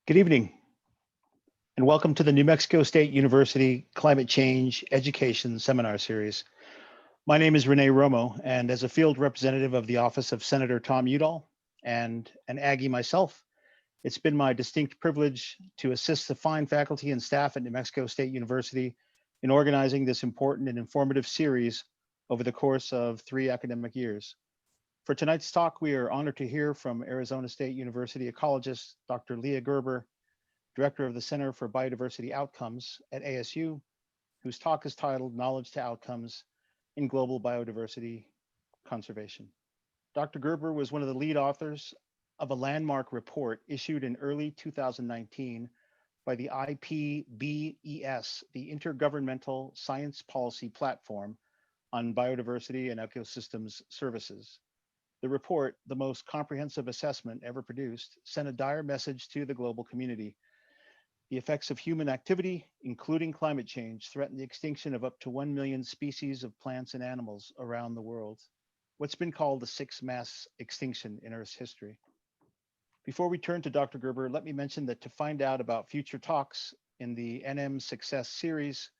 Good evening, and welcome to the New Mexico State University Climate Change Education Seminar Series. My name is Renee Romo, and as a field representative of the office of Senator Tom Udall and an Aggie myself, it's been my distinct privilege to assist the fine faculty and staff at New Mexico State University in organizing this important and informative series over the course of 3 academic years. For tonight's talk, we are honored to hear from Arizona State University ecologist, Dr. Leah Gerber, Director of the Center for Biodiversity Outcomes at ASU, whose talk is titled Knowledge to Outcomes in Global Biodiversity Conservation. Dr. Gerber was one of the lead authors of a landmark report issued in early 2019 by the IPBES, the Intergovernmental Science Policy Platform on Biodiversity and Ecosystem Services. The report, the most comprehensive assessment ever produced, sent a dire message to the global community. The effects of human activity, including climate change, threaten the extinction of up to 1 million species of plants and animals around the world, what's been called the 6th mass extinction in Earth's history. Before we turn to Dr. Gerber, let me mention that to find out about future talks in the NMSUCCESS series,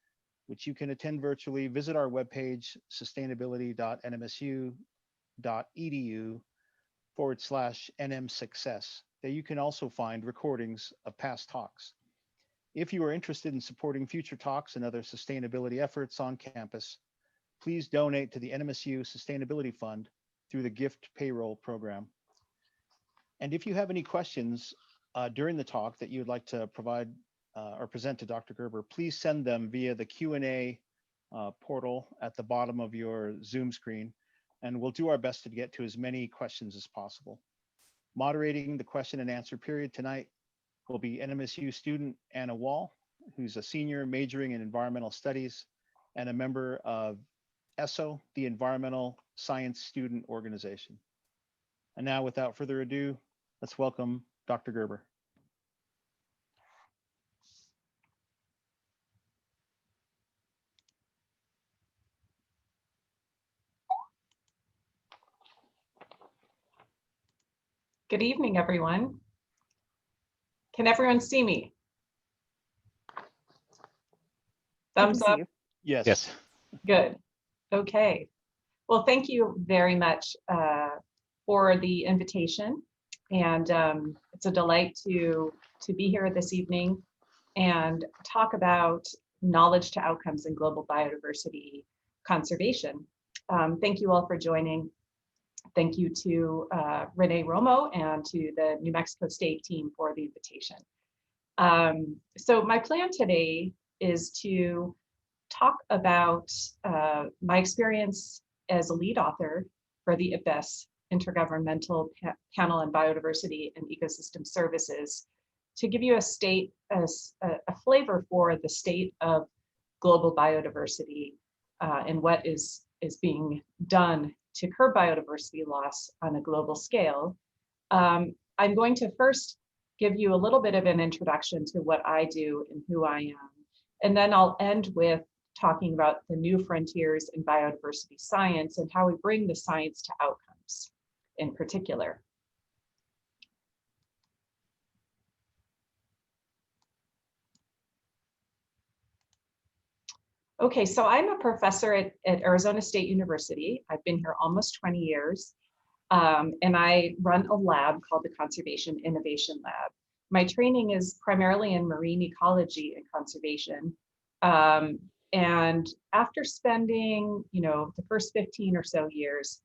which you can attend virtually, visit our webpage, sustainability.nmsu.edu/NMSUCCESS. There you can also find recordings of past talks. If you are interested in supporting future talks and other sustainability efforts on campus, please donate to the NMSU Sustainability Fund through the Gift Payroll Program. And if you have any questions during the talk that you would like to provide or present to Dr. Gerber, please send them via the Q&A portal at the bottom of your Zoom screen, and we'll do our best to get to as many questions as possible. Moderating the question and answer period tonight will be NMSU student Anna Wall, who's a senior majoring in environmental studies and a member of ESSO, the Environmental Science Student Organization. And now, without further ado, let's welcome Dr. Gerber. Good evening, everyone. Can everyone see me? Thumbs up? Yes. Yes. Good. Okay. Well, thank you very much for the invitation. And it's a delight to be here this evening and talk about knowledge to outcomes in global biodiversity conservation. Thank you all for joining. Thank you to Renee Romo and to the New Mexico State team for the invitation. So my plan today is to talk about my experience as a lead author for the IPBES, Intergovernmental Panel on Biodiversity and Ecosystem Services, to give you a flavor for the state of global biodiversity and what is being done to curb biodiversity loss on a global scale. I'm going to first give you a little bit of an introduction to what I do and who I am. And then I'll end with talking about the new frontiers in biodiversity science and how we bring the science to outcomes in particular. Okay, so I'm a professor at Arizona State University. I've been here almost 20 years, and I run a lab called the Conservation Innovation Lab. My training is primarily in marine ecology and conservation. And after spending, the first 15 or so years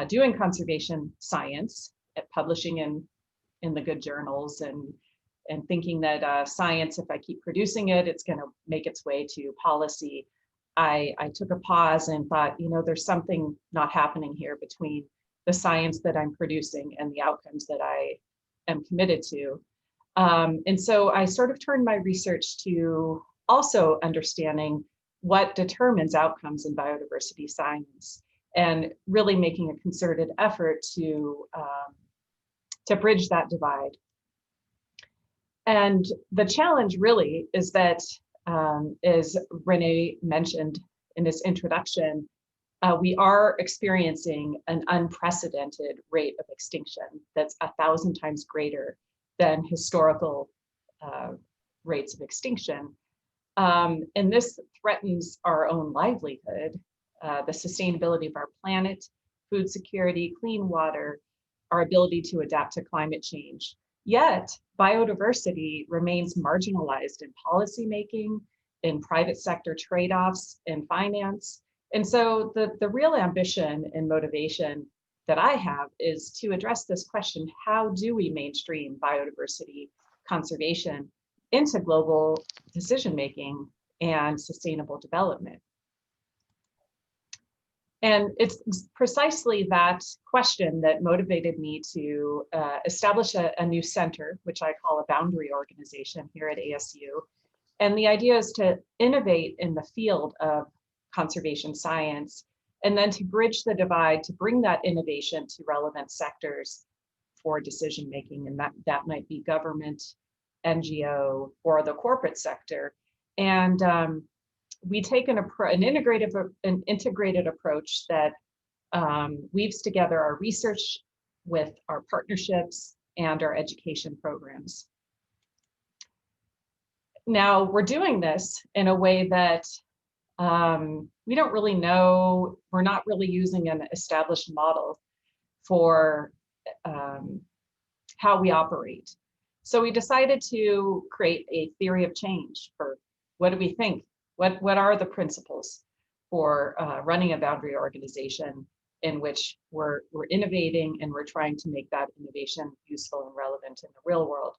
doing conservation science, at publishing in the good journals and thinking that science, if I keep producing it, it's going to make its way to policy, I took a pause and thought, there's something not happening here between the science that I'm producing and the outcomes that I am committed to. And so I sort of turned my research to also understanding what determines outcomes in biodiversity science and really making a concerted effort to bridge that divide. And the challenge really is that, as Renee mentioned in this introduction, we are experiencing an unprecedented rate of extinction that's 1,000 times greater than historical rates of extinction. And this threatens our own livelihood, the sustainability of our planet, food security, clean water, our ability to adapt to climate change. Yet, biodiversity remains marginalized in policymaking, in private sector trade-offs, in finance. And so the real ambition and motivation that I have is to address this question: how do we mainstream biodiversity conservation into global decision-making and sustainable development? And it's precisely that question that motivated me to establish a new center, which I call a boundary organization here at ASU. And the idea is to innovate in the field of conservation science, and then to bridge the divide, to bring that innovation to relevant sectors for decision-making. And that might be government, NGO, or the corporate sector. And we take an integrated approach that weaves together our research with our partnerships and our education programs. Now, we're doing this in a way that we don't really know, we're not really using an established model for how we operate. So we decided to create a theory of change for what do we think? What are the principles for running a boundary organization in which we're innovating and we're trying to make that innovation useful and relevant in the real world?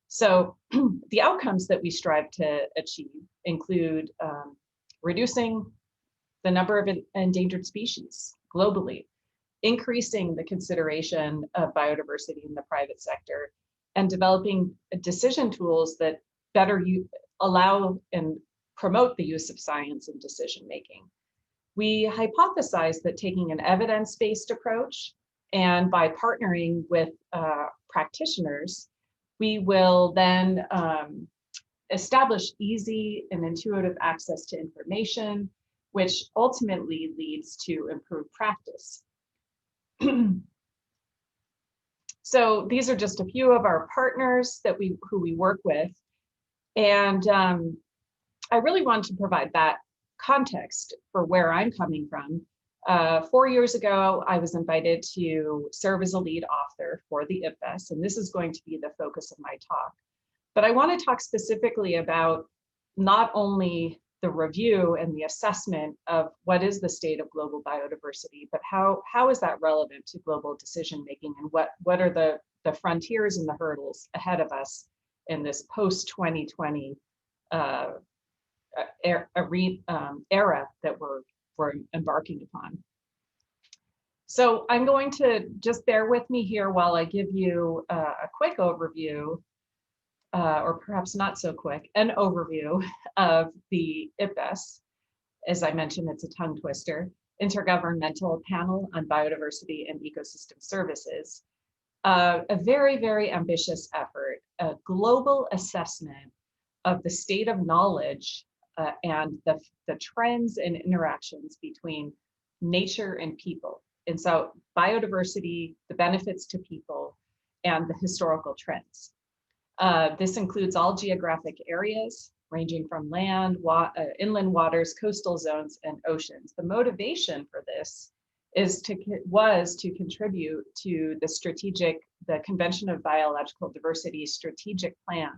So the outcomes that we strive to achieve include reducing the number of endangered species globally, increasing the consideration of biodiversity in the private sector, and developing decision tools that better allow and promote the use of science in decision making. We hypothesize that taking an evidence-based approach and by partnering with practitioners, we will then establish easy and intuitive access to information, which ultimately leads to improved practice. So these are just a few of our partners that who we work with. And I really want to provide that context for where I'm coming from. 4 years ago, I was invited to serve as a lead author for the IPBES, and this is going to be the focus of my talk. But I want to talk specifically about not only the review and the assessment of what is the state of global biodiversity, but how is that relevant to global decision making, and what are the frontiers and the hurdles ahead of us in this post-2020 era that we're embarking upon. So I'm going to just bear with me here while I give you a quick overview, or perhaps not so quick, an overview of the IPBES. As I mentioned, it's a tongue twister, Intergovernmental Panel on Biodiversity and Ecosystem Services. A very, very ambitious effort, a global assessment of the state of knowledge and the trends and interactions between nature and people. And so biodiversity, the benefits to people, and the historical trends. This includes all geographic areas, ranging from land, inland waters, coastal zones, and oceans. The motivation for this was to contribute to the Convention of Biological Diversity strategic plan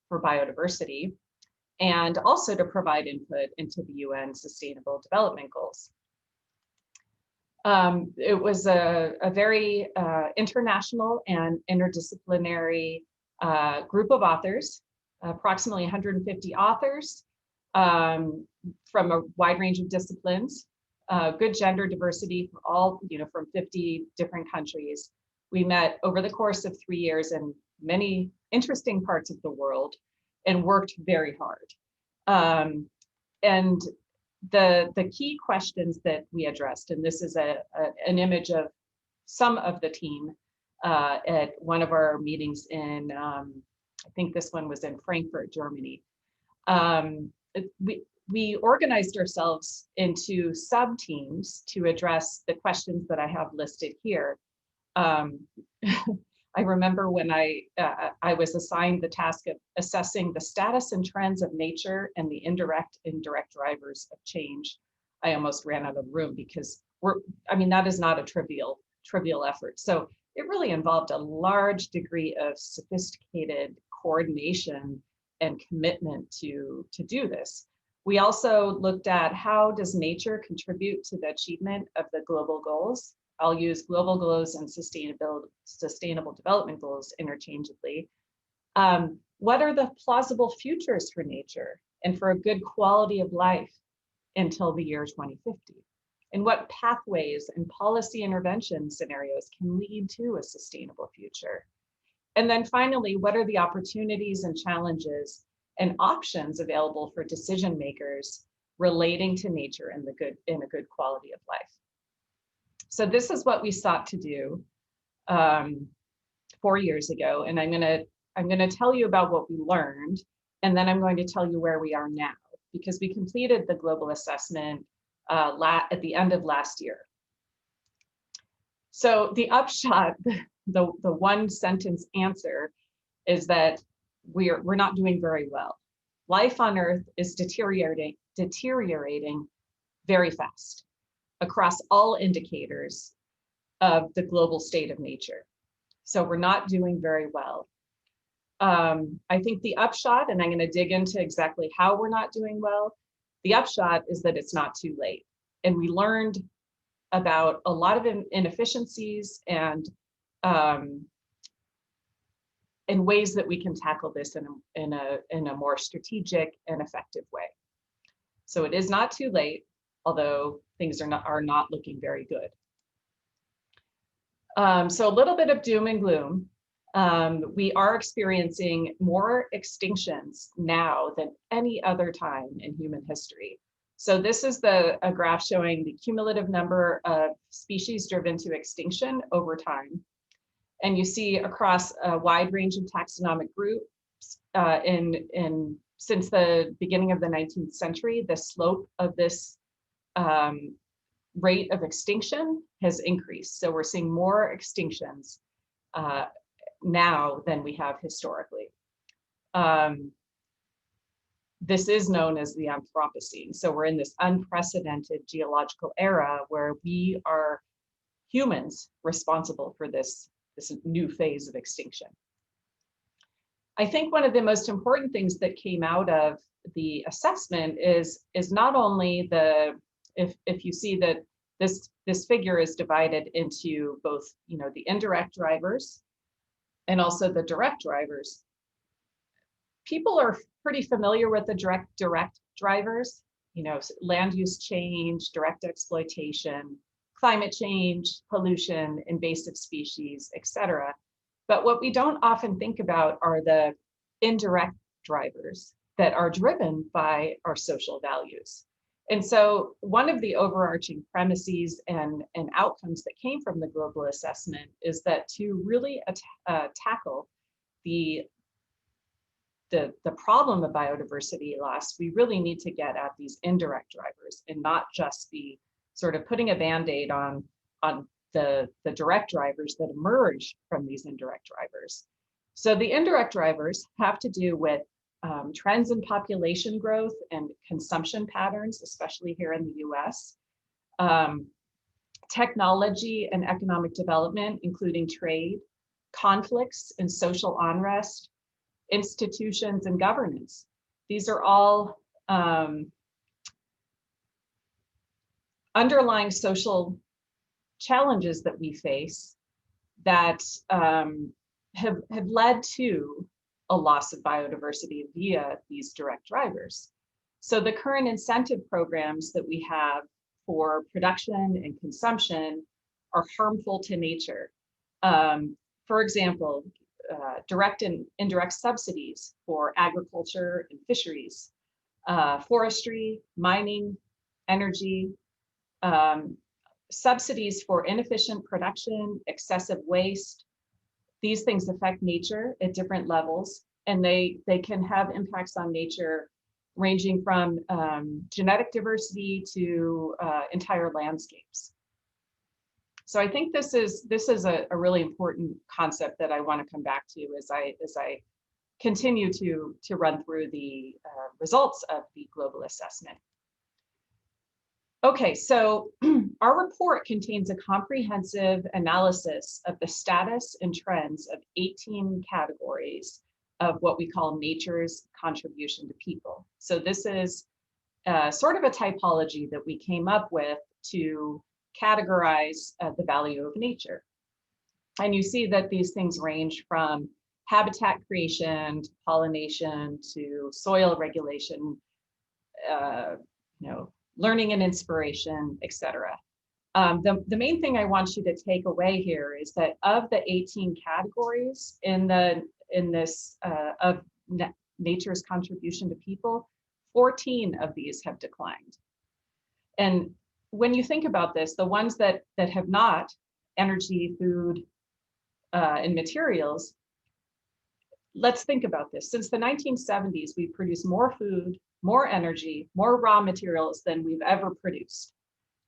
for biodiversity, and also to provide input into the UN Sustainable Development Goals. It was a very international and interdisciplinary group of authors, approximately 150 authors from a wide range of disciplines, good gender diversity for all, from 50 different countries. We met over the course of 3 years in many interesting parts of the world and worked very hard. And the key questions that we addressed, and this is an image of some of the team at one of our meetings in, I think this one was in Frankfurt, Germany. We organized ourselves into sub-teams to address the questions that I have listed here. I remember when I was assigned the task of assessing the status and trends of nature and the indirect drivers of change, I almost ran out of the room because that is not a trivial effort. So it really involved a large degree of sophisticated coordination and commitment to do this. We also looked at how does nature contribute to the achievement of the global goals. I'll use global goals and sustainable development goals interchangeably. What are the plausible futures for nature and for a good quality of life until the year 2050? And what pathways and policy intervention scenarios can lead to a sustainable future? And then finally, what are the opportunities and challenges and options available for decision makers relating to nature and a good quality of life? So this is what we sought to do 4 years ago, and I'm gonna tell you about what we learned, and then I'm going to tell you where we are now, because we completed the global assessment at the end of last year. So the upshot, the one sentence answer is that we're not doing very well. Life on Earth is deteriorating very fast across all indicators of the global state of nature. So we're not doing very well. I think the upshot, and I'm going to dig into exactly how we're not doing well, the upshot is that it's not too late. And we learned about a lot of inefficiencies and ways that we can tackle this in a more strategic and effective way. So it is not too late, although things are not looking very good. So a little bit of doom and gloom. We are experiencing more extinctions now than any other time in human history. So this is a graph showing the cumulative number of species driven to extinction over time. And you see across a wide range of taxonomic groups since the beginning of the 19th century, the slope of this rate of extinction has increased. So we're seeing more extinctions now than we have historically. This is known as the Anthropocene. So we're in this unprecedented geological era where we are humans responsible for this new phase of extinction. I think one of the most important things that came out of the assessment is not only if you see that this figure is divided into both, the indirect drivers and also the direct drivers. People are pretty familiar with the direct drivers, land use change, direct exploitation, climate change, pollution, invasive species, etc. But what we don't often think about are the indirect drivers that are driven by our social values. And so one of the overarching premises and outcomes that came from the global assessment is that to really tackle the problem of biodiversity loss, we really need to get at these indirect drivers and not just be sort of putting a Band-Aid on the direct drivers that emerge from these indirect drivers. So the indirect drivers have to do with trends in population growth and consumption patterns, especially here in the US, technology and economic development, including trade, conflicts and social unrest, institutions and governance. These are all underlying social challenges that we face that have led to a loss of biodiversity via these direct drivers. So the current incentive programs that we have for production and consumption are harmful to nature. For example, direct and indirect subsidies for agriculture and fisheries, forestry, mining, energy, subsidies for inefficient production, excessive waste. These things affect nature at different levels, and they can have impacts on nature ranging from genetic diversity to entire landscapes. So I think this is a really important concept that I want to come back to as I continue to run through the results of the global assessment. Okay, so our report contains a comprehensive analysis of the status and trends of 18 categories of what we call nature's contribution to people. So this is sort of a typology that we came up with to categorize the value of nature. And you see that these things range from habitat creation, to pollination, to soil regulation, learning and inspiration, etc. The main thing I want you to take away here is that of the 18 categories in this of nature's contribution to people, 14 of these have declined. And when you think about this, the ones that have not, energy, food, and materials, let's think about this. Since the 1970s, we've produced more food, more energy, more raw materials than we've ever produced.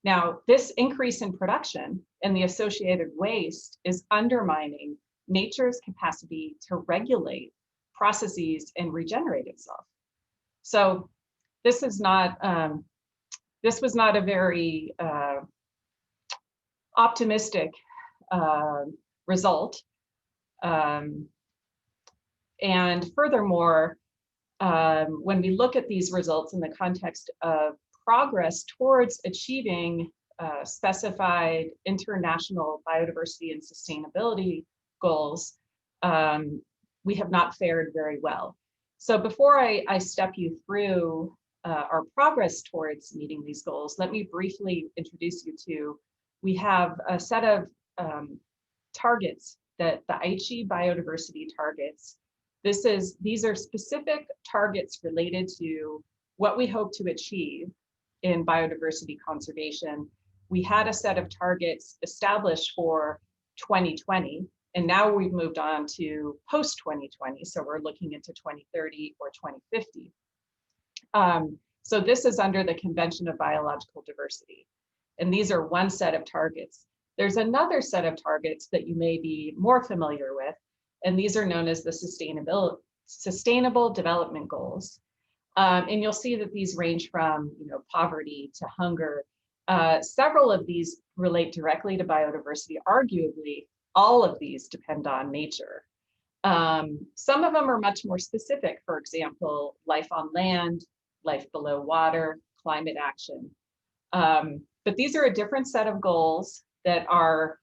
Now, this increase in production and the associated waste is undermining nature's capacity to regulate processes and regenerate itself. So this is not, this was not a very optimistic result. And furthermore, when we look at these results in the context of progress towards achieving specified international biodiversity and sustainability goals, we have not fared very well. So before I step you through our progress towards meeting these goals, let me briefly introduce you to, we have a set of targets that the Aichi Biodiversity Targets. These are specific targets related to what we hope to achieve in biodiversity conservation. We had a set of targets established for 2020, and now we've moved on to post 2020. So we're looking into 2030 or 2050. So this is under the Convention of Biological Diversity. And these are one set of targets. There's another set of targets that you may be more familiar with, and these are known as the Sustainable Development Goals. And you'll see that these range from poverty to hunger. Several of these relate directly to biodiversity. Arguably, all of these depend on nature. Some of them are much more specific. For example, life on land, life below water, climate action. But these are a different set of goals that are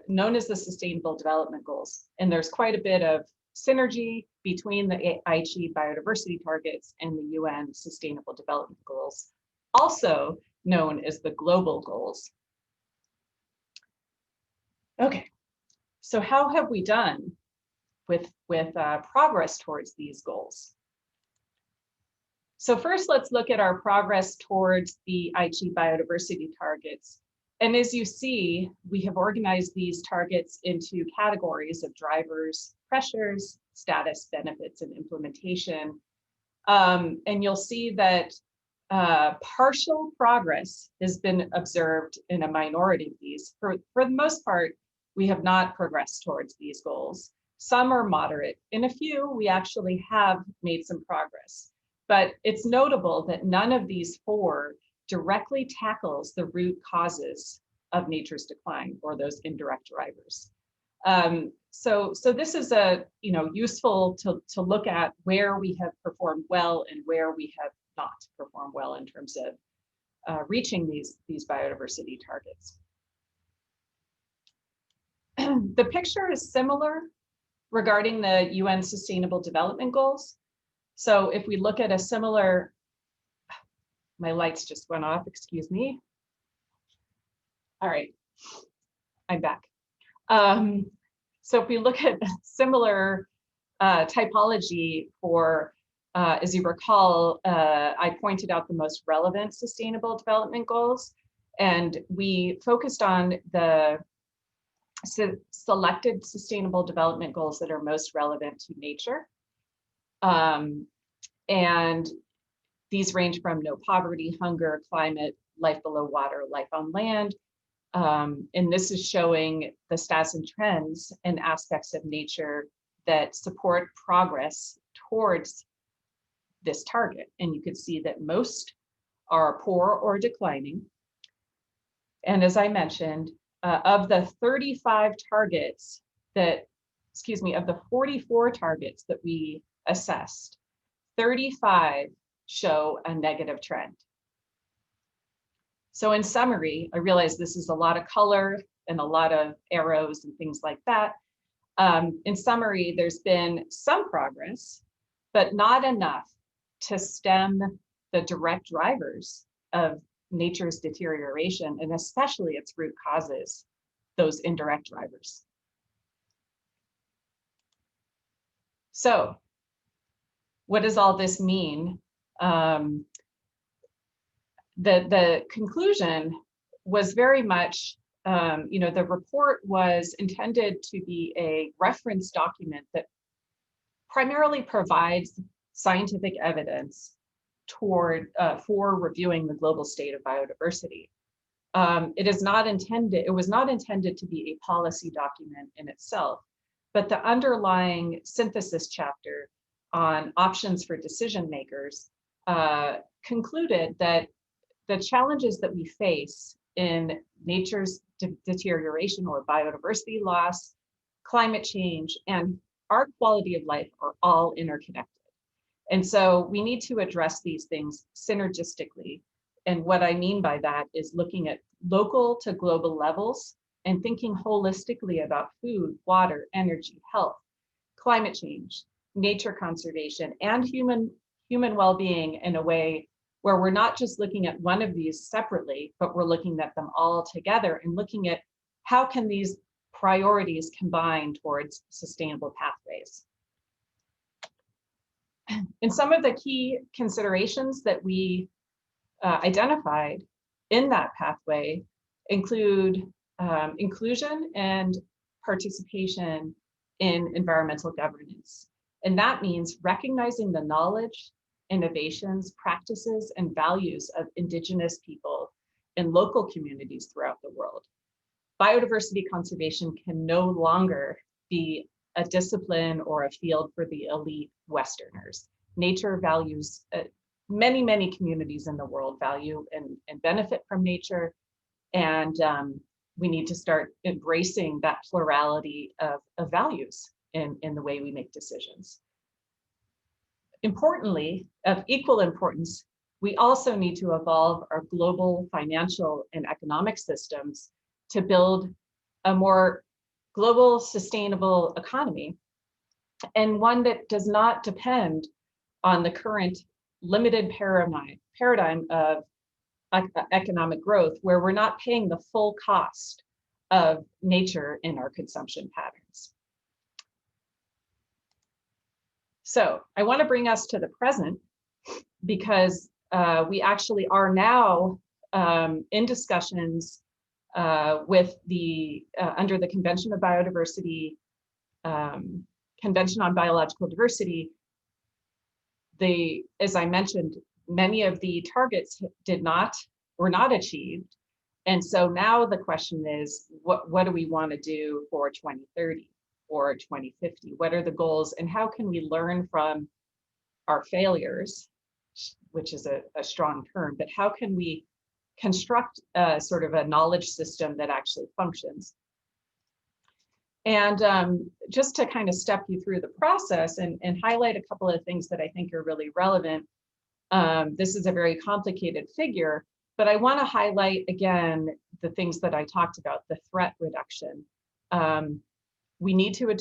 known as the Sustainable Development Goals. And there's quite a bit of synergy between the Aichi Biodiversity Targets and the UN Sustainable Development Goals, also known as the Global Goals. Okay, so how have we done with progress towards these goals? So first, let's look at our progress towards the Aichi Biodiversity Targets. And as you see, we have organized these targets into categories of drivers, pressures, status, benefits, and implementation. And you'll see that partial progress has been observed in a minority of these. For the most part, we have not progressed towards these goals. Some are moderate. In a few, we actually have made some progress. But it's notable that none of these four directly tackles the root causes of nature's decline, or those indirect drivers. So this is useful to look at where we have performed well and where we have not performed well in terms of reaching these biodiversity targets. The picture is similar regarding the UN Sustainable Development Goals. So if we look at a similar, my lights just went off, excuse me. All right, I'm back. So if we look at similar typology for, as you recall, I pointed out the most relevant Sustainable Development Goals, and we focused on the selected Sustainable Development Goals that are most relevant to nature. And these range from no poverty, hunger, climate, life below water, life on land. And this is showing the stats and trends and aspects of nature that support progress towards this target. And you can see that most are poor or declining. And as I mentioned, of the 35 targets that, of the 44 targets that we assessed, 35 show a negative trend. So in summary, I realize this is a lot of color and a lot of arrows and things like that. In summary, there's been some progress, but not enough to stem the direct drivers of nature's deterioration, and especially its root causes, those indirect drivers. So what does all this mean? The conclusion was very much, the report was intended to be a reference document that primarily provides scientific evidence for reviewing the global state of biodiversity. It was not intended to be a policy document in itself, but the underlying synthesis chapter on options for decision makers concluded that the challenges that we face in nature's deterioration or biodiversity loss, climate change, and our quality of life are all interconnected. And so we need to address these things synergistically. And what I mean by that is looking at local to global levels and thinking holistically about food, water, energy, health, climate change, nature conservation, and human well-being in a way where we're not just looking at one of these separately, but we're looking at them all together and looking at how can these priorities combine towards sustainable pathways. And some of the key considerations that we identified in that pathway include inclusion and participation in environmental governance. And that means recognizing the knowledge, innovations, practices, and values of indigenous people and local communities throughout the world. Biodiversity conservation can no longer be a discipline or a field for the elite Westerners. Nature values, many communities in the world value and benefit from nature. And we need to start embracing that plurality of values in the way we make decisions. Importantly, of equal importance, we also need to evolve our global financial and economic systems to build a more global sustainable economy, and one that does not depend on the current limited paradigm of economic growth, where we're not paying the full cost of nature in our consumption patterns. So I want to bring us to the present, because we actually are now in discussions with the under the Convention of Biodiversity, Convention on Biological Diversity. As I mentioned, many of the targets were not achieved. And so now the question is, what do we want to do for 2030 or 2050? What are the goals, and how can we learn from our failures, which is a strong term, but how can we construct sort of a knowledge system that actually functions? And just to kind of step you through the process and highlight a couple of things that I think are really relevant. This is a very complicated figure, but I want to highlight again the things that I talked about, the threat reduction. We need to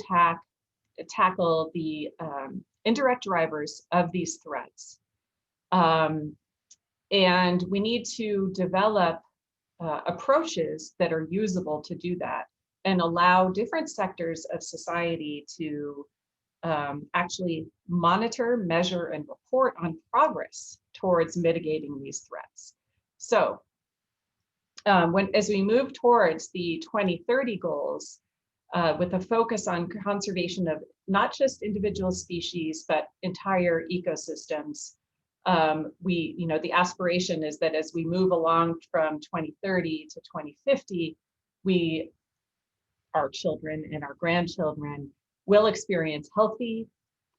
tackle the indirect drivers of these threats. And we need to develop approaches that are usable to do that and allow different sectors of society to actually monitor, measure, and report on progress towards mitigating these threats. So as we move towards the 2030 goals, with a focus on conservation of not just individual species, but entire ecosystems, The aspiration is that as we move along from 2030 to 2050, our children and our grandchildren will experience healthy,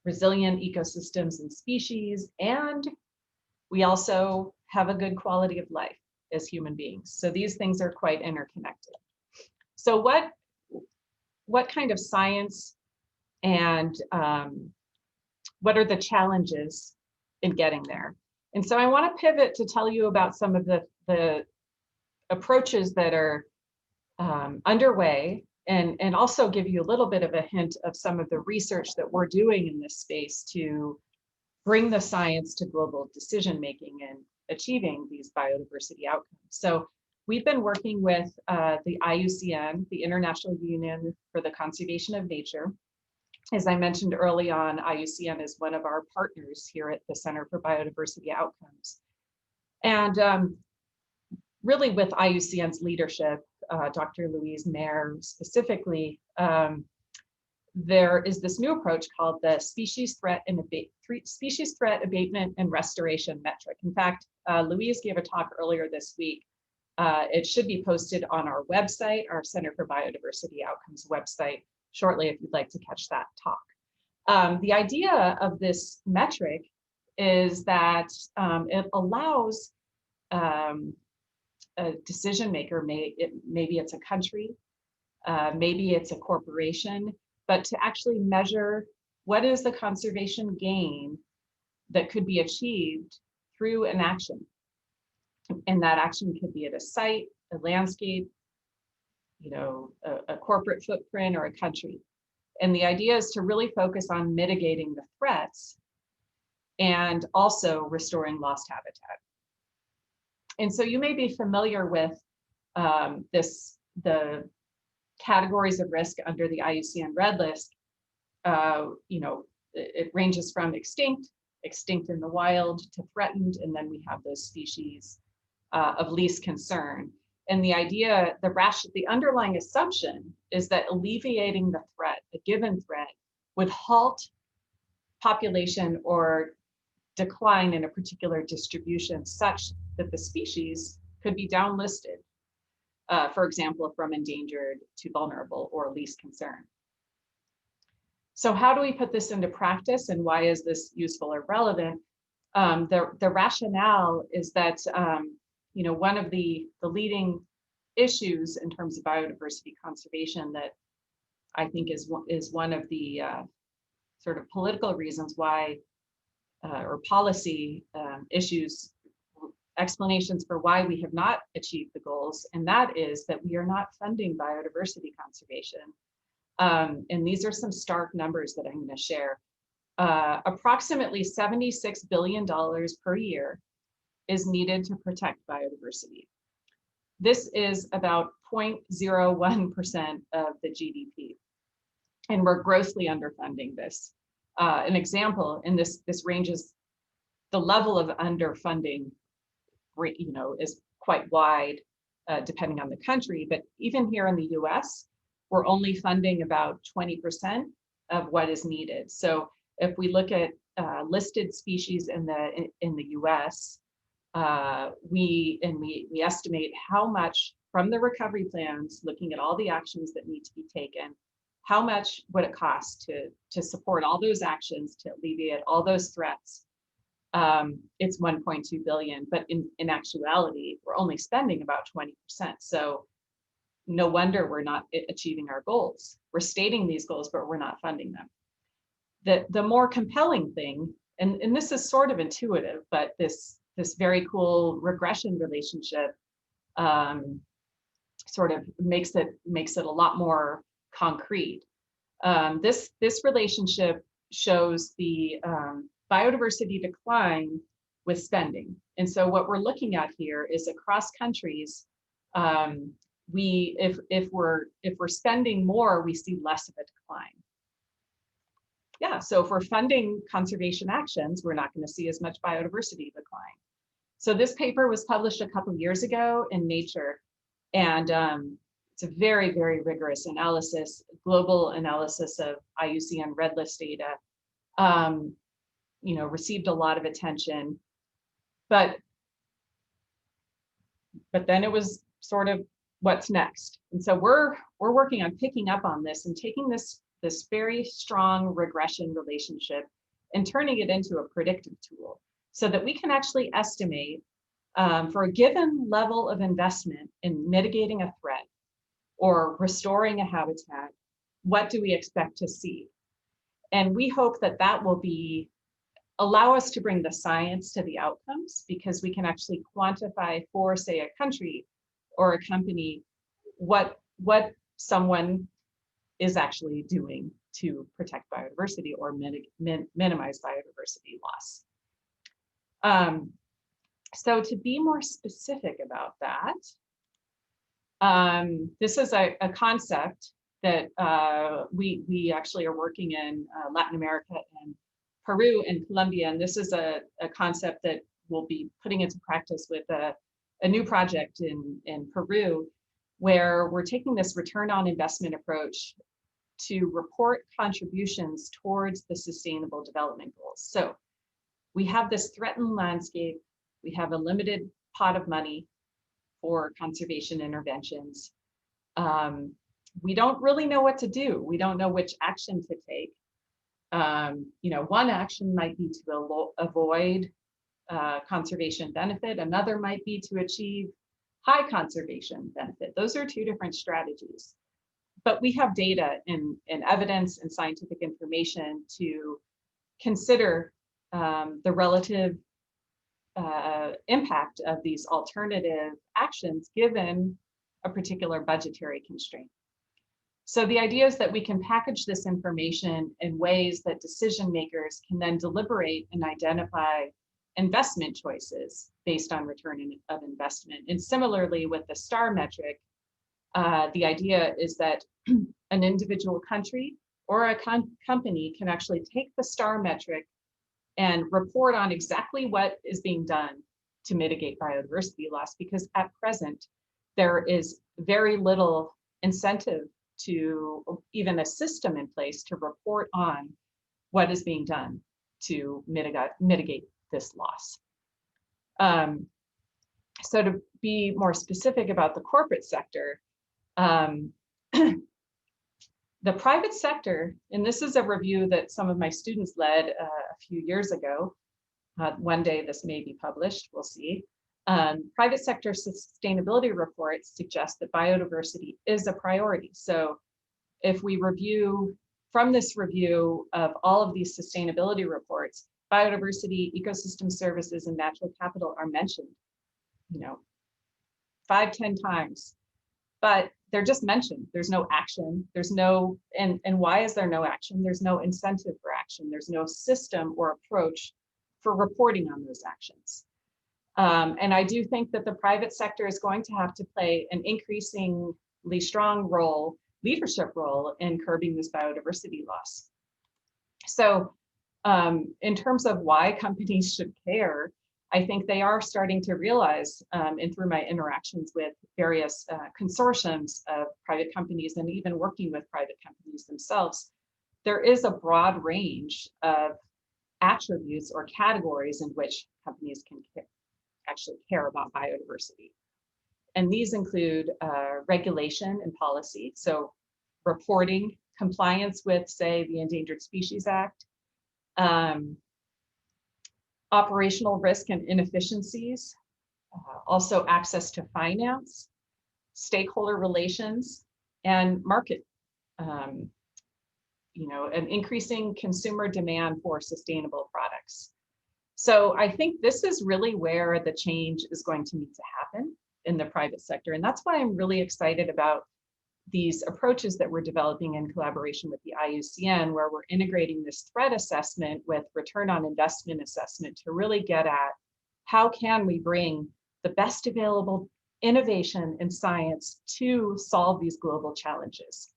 resilient ecosystems and species, and we also have a good quality of life as human beings. So these things are quite interconnected. So what kind of science and what are the challenges in getting there? And so I want to pivot to tell you about some of the approaches that are underway, and also give you a little bit of a hint of some of the research that we're doing in this space to bring the science to global decision making and achieving these biodiversity outcomes. So we've been working with the IUCN, the International Union for the Conservation of Nature. As I mentioned early on, IUCN is one of our partners here at the Center for Biodiversity Outcomes. And really with IUCN's leadership, Dr. Louise Mayer specifically, there is this new approach called the Species Threat Abatement and Restoration Metric. In fact, Louise gave a talk earlier this week. It should be posted on our website, our Center for Biodiversity Outcomes website, shortly if you'd like to catch that talk. The idea of this metric is that it allows a decision maker, maybe it's a country, maybe it's a corporation, but to actually measure what is the conservation gain that could be achieved through an action. And that action could be at a site, a landscape, a corporate footprint, or a country. And the idea is to really focus on mitigating the threats and also restoring lost habitat. And so you may be familiar with the categories of risk under the IUCN Red List. It ranges from extinct in the wild, to threatened, and then we have those species of least concern. And the idea, the underlying assumption is that alleviating the threat, a given threat, would halt population or decline in a particular distribution such that the species could be downlisted, for example, from endangered to vulnerable or least concern. So how do we put this into practice, and why is this useful or relevant? The rationale is that one of the leading issues in terms of biodiversity conservation that I think is one of the sort of political reasons why, or policy issues, explanations for why we have not achieved the goals, and that is that we are not funding biodiversity conservation. And these are some stark numbers that I'm going to share. Approximately $76 billion per year is needed to protect biodiversity. This is about 0.01% of the GDP, and we're grossly underfunding this. An example, and this ranges, the level of underfunding, is quite wide depending on the country, but even here in the US, we're only funding about 20% of what is needed. So if we look at listed species in the US, we estimate how much from the recovery plans, looking at all the actions that need to be taken, how much would it cost to support all those actions, to alleviate all those threats? It's 1.2 billion, but in actuality, we're only spending about 20%. So no wonder we're not achieving our goals. We're stating these goals, but we're not funding them. The more compelling thing, and this is sort of intuitive, but this very cool regression relationship sort of makes it a lot more concrete. This relationship shows the biodiversity decline with spending. And so what we're looking at here is across countries, if we're spending more, we see less of a decline. Yeah, so if we're funding conservation actions, we're not going to see as much biodiversity decline. So this paper was published a couple of years ago in Nature, and it's a very, very rigorous analysis, global analysis of IUCN Red List data. Received a lot of attention. But then it was sort of what's next. And so we're working on picking up on this and taking this very strong regression relationship and turning it into a predictive tool so that we can actually estimate for a given level of investment in mitigating a threat or restoring a habitat, what do we expect to see? And we hope that that will allow us to bring the science to the outcomes, because we can actually quantify for, say, a country or a company what someone is actually doing to protect biodiversity or minimize biodiversity loss. So to be more specific about that, this is a concept that we actually are working in Latin America and Peru and Colombia, and this is a concept that we'll be putting into practice with a new project in Peru, where we're taking this return on investment approach to report contributions towards the Sustainable Development Goals. So we have this threatened landscape, we have a limited pot of money for conservation interventions. We don't really know what to do. We don't know which action to take. One action might be to avoid conservation benefit. Another might be to achieve high conservation benefit. Those are two different strategies. But we have data and evidence and scientific information to consider the relative impact of these alternative actions given a particular budgetary constraint. So the idea is that we can package this information in ways that decision makers can then deliberate and identify investment choices based on return of investment. And similarly with the STAR metric, the idea is that an individual country or a company can actually take the STAR metric and report on exactly what is being done to mitigate biodiversity loss, because at present, there is very little incentive to even a system in place to report on what is being done to mitigate this loss. So to be more specific about the corporate sector, the private sector, and this is a review that some of my students led a few years ago. One day this may be published, we'll see. Private sector sustainability reports suggest that biodiversity is a priority. So if we review from this review of all of these sustainability reports, biodiversity, ecosystem services, and natural capital are mentioned, 5-10 times, but they're just mentioned. There's no action. There's no, and why is there no action? There's no incentive for action. There's no system or approach for reporting on those actions. And I do think that the private sector is going to have to play an increasingly strong role, leadership role in curbing this biodiversity loss. So in terms of why companies should care, I think they are starting to realize, and through my interactions with various consortiums of private companies and even working with private companies themselves, there is a broad range of attributes or categories in which companies can actually care about biodiversity. And these include regulation and policy, so reporting, compliance with, say, the Endangered Species Act, operational risk and inefficiencies, also access to finance, stakeholder relations, and market, an increasing consumer demand for sustainable products. So I think this is really where the change is going to need to happen in the private sector. And that's why I'm really excited about these approaches that we're developing in collaboration with the IUCN, where we're integrating this threat assessment with return on investment assessment to really get at how can we bring the best available innovation and science to solve these global challenges.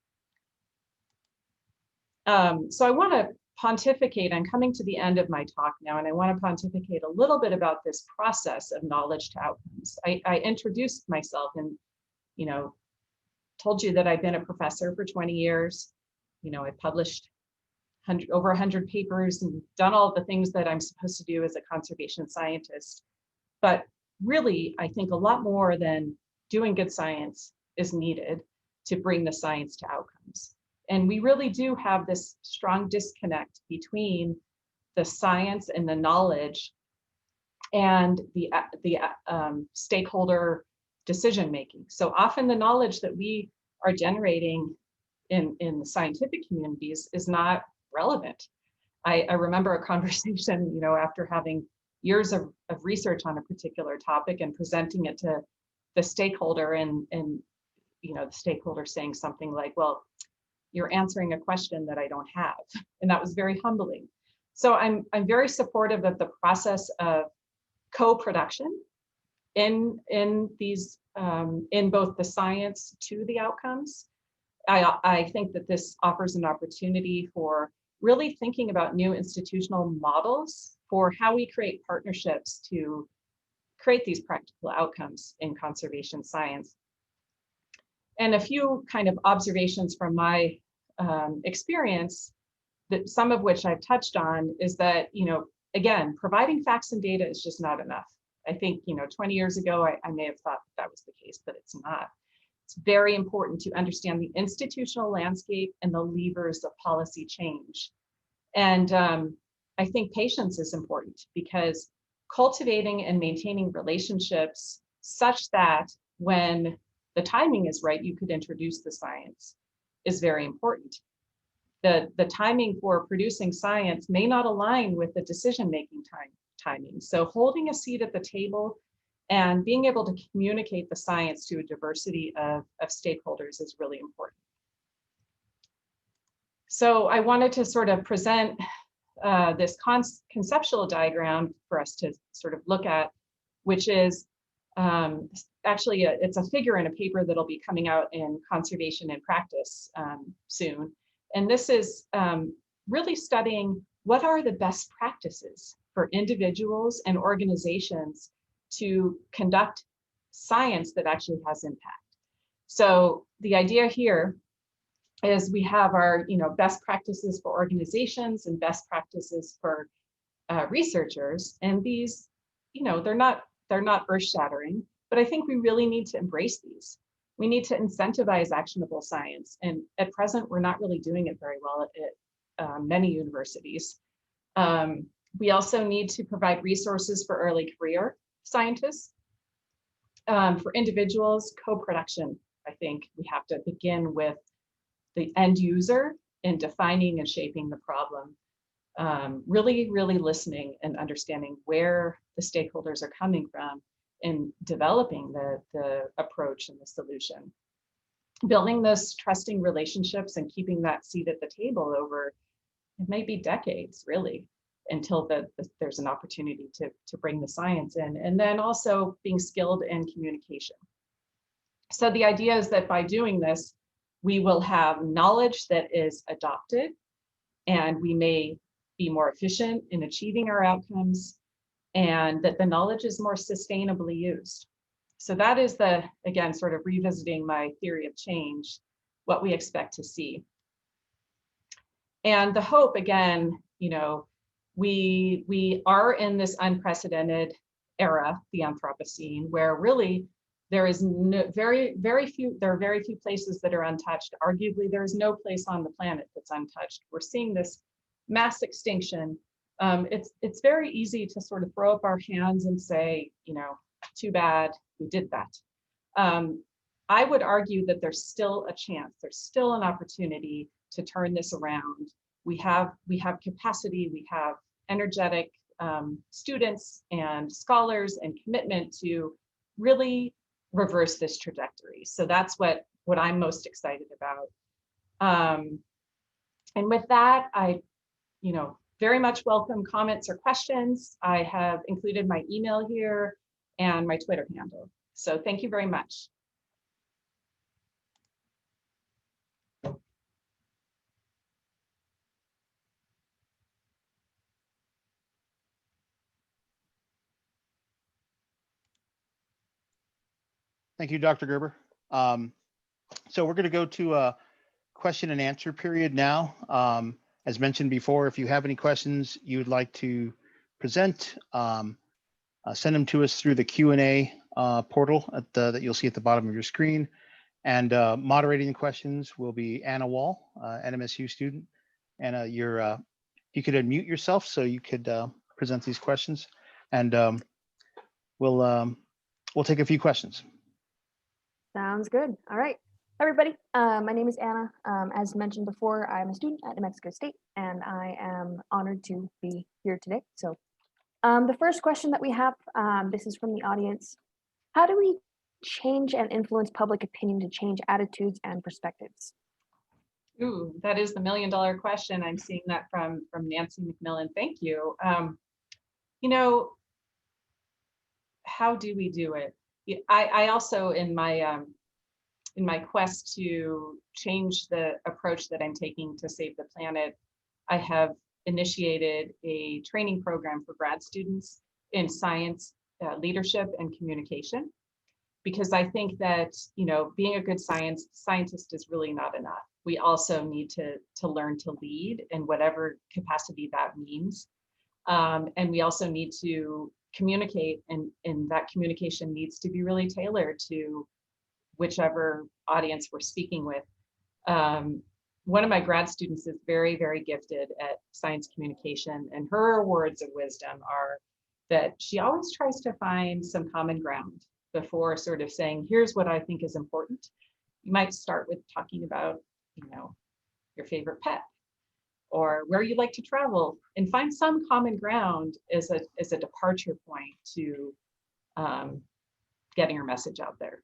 So I want to pontificate. I'm coming to the end of my talk now, and I want to pontificate a little bit about this process of knowledge to outcomes. I introduced myself and, told you that I've been a professor for 20 years. I published over 100 papers and done all the things that I'm supposed to do as a conservation scientist. But really, I think a lot more than doing good science is needed to bring the science to outcomes. And we really do have this strong disconnect between the science and the knowledge and the stakeholder decision making. So often the knowledge that we are generating in the scientific communities is not relevant. I remember a conversation, after having years of research on a particular topic and presenting it to the stakeholder, and the stakeholder saying something like, well, you're answering a question that I don't have. And that was very humbling. So I'm very supportive of the process of co-production in these in both the science to the outcomes. I think that this offers an opportunity for really thinking about new institutional models for how we create partnerships to create these practical outcomes in conservation science. And a few kind of observations from my experience, that some of which I've touched on, is that, again, providing facts and data is just not enough. I think, 20 years ago, I may have thought that was the case, but it's not. It's very important to understand the institutional landscape and the levers of policy change. And I think patience is important, because cultivating and maintaining relationships such that when the timing is right, you could introduce the science is very important. The timing for producing science may not align with the decision-making timing. So holding a seat at the table and being able to communicate the science to a diversity of stakeholders is really important. So I wanted to sort of present this conceptual diagram for us to sort of look at, which is actually it's a figure in a paper that'll be coming out in Conservation in Practice soon. And this is really studying what are the best practices for individuals and organizations to conduct science that actually has impact. So the idea here is we have our best practices for organizations and best practices for researchers. And these, they're not earth-shattering, but I think we really need to embrace these. We need to incentivize actionable science. And at present, we're not really doing it very well at many universities. We also need to provide resources for early career scientists. For individuals, co-production, I think we have to begin with the end user in defining and shaping the problem. Really listening and understanding where the stakeholders are coming from in developing the approach and the solution. Building those trusting relationships and keeping that seat at the table over, it may be decades, really, until there's an opportunity to bring the science in. And then also being skilled in communication. So the idea is that by doing this, we will have knowledge that is adopted, and we may be more efficient in achieving our outcomes, and that the knowledge is more sustainably used. So that is again, sort of revisiting my theory of change, what we expect to see. And the hope, again, we are in this unprecedented era, the Anthropocene, where really there is very few places that are untouched. Arguably, there is no place on the planet that's untouched. We're seeing this mass extinction. It's very easy to sort of throw up our hands and say, too bad we did that. I would argue that there's still a chance, there's still an opportunity to turn this around. We have capacity, we have energetic students and scholars and commitment to really reverse this trajectory. So that's what I'm most excited about. And with that, I very much welcome comments or questions. I have included my email here and my Twitter handle. So thank you very much. Thank you, Dr. Gerber. So we're going to go to a question and answer period now. As mentioned before, if you have any questions you would like to present, Send them to us through the Q&A portal that you'll see at the bottom of your screen. And moderating the questions will be Anna Wall, NMSU student. Anna, you could unmute yourself so you could present these questions, and we'll take a few questions. Sounds good. All right, everybody. My name is Anna. As mentioned before, I'm a student at New Mexico State, and I am honored to be here today. So the first question that we have, this is from the audience. How do we change and influence public opinion to change attitudes and perspectives? Ooh, that is the million-dollar question. I'm seeing that from Nancy McMillan. Thank you. You know, how do we do it? I also, in my quest to change the approach that I'm taking to save the planet, I have initiated a training program for grad students in science, leadership, and communication, because I think that, you know, being a good scientist is really not enough. We also need to learn to lead in whatever capacity that means. And we also need to communicate, and that communication needs to be really tailored to whichever audience we're speaking with. One of my grad students is very, very gifted at science communication, and her words of wisdom are that she always tries to find some common ground before sort of saying, here's what I think is important. You might start with talking about, you know, your favorite pet or where you like to travel, and find some common ground as a departure point to getting your message out there.